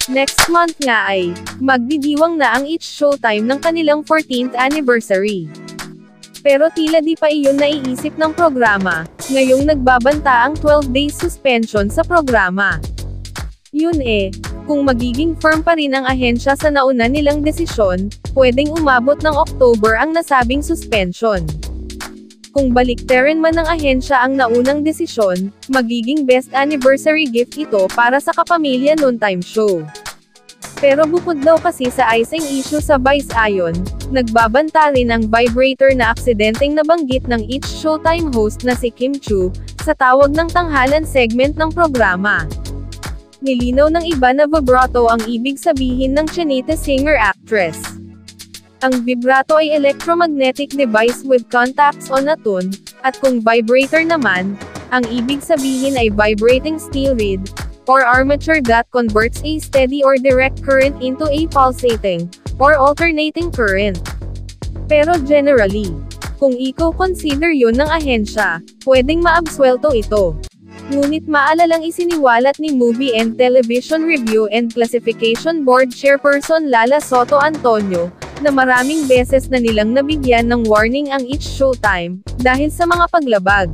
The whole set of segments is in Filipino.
Next month nga ay, magdidiwang na ang It's Showtime ng kanilang 14th anniversary. Pero tila di pa iyon naiisip ng programa, ngayong nagbabanta ang 12 days suspension sa programa. Yun kung magiging firm pa rin ang ahensya sa nauna nilang desisyon, pwedeng umabot ng October ang nasabing suspension. Kung baliktarin man ng ahensya ang naunang desisyon, magiging best anniversary gift ito para sa kapamilya noontime show. Pero bukod daw kasi sa icing issue sa Vice Ayon, nagbabanta rin ang vibrator na aksidenteng nabanggit ng It's Showtime host na si Kim Chu, sa tawag ng tanghalan segment ng programa. Nilinaw ng iba na vibrato ang ibig sabihin ng Chinita singer-actress. Ang vibrato ay electromagnetic device with contacts on a tune, at kung vibrator naman, ang ibig sabihin ay vibrating steel reed, or armature that converts a steady or direct current into a pulsating, or alternating current. Pero generally, kung i-consider yun ng ahensya, pwedeng maabsuelto ito. Ngunit maalalang isiniwalat ni Movie and Television Review and Classification Board Chairperson Lala Soto Antonio, na maraming beses na nilang nabigyan ng warning ang It's Showtime, dahil sa mga paglabag.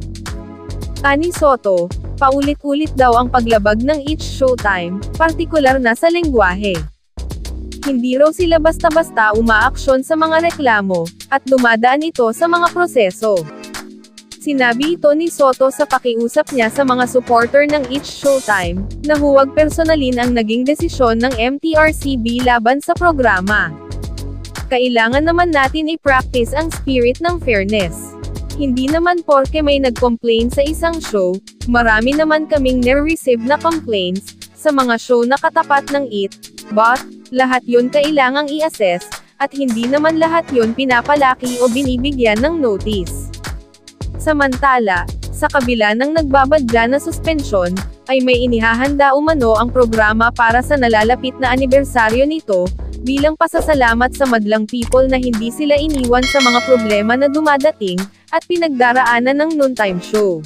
Ani Soto, paulit-ulit daw ang paglabag ng It's Showtime, partikular na sa lengguwahe. Hindi raw sila basta-basta umaaksyon sa mga reklamo, at dumadaan ito sa mga proseso. Sinabi ito ni Soto sa pakiusap niya sa mga supporter ng It's Showtime, na huwag personalin ang naging desisyon ng MTRCB laban sa programa. Kailangan naman natin i-practice ang spirit ng fairness. Hindi naman porke may nag-complain sa isang show, marami naman kaming na-receive na complaints, sa mga show na katapat ng IT, but, lahat yun kailangang i-assess, at hindi naman lahat yun pinapalaki o binibigyan ng notice. Samantala, sa kabila ng nagbabadya na suspensyon, ay may inihahanda umano ang programa para sa nalalapit na anibersaryo nito, bilang pasasalamat sa madlang people na hindi sila iniwan sa mga problema na dumadating, at pinagdaraanan ng noontime show.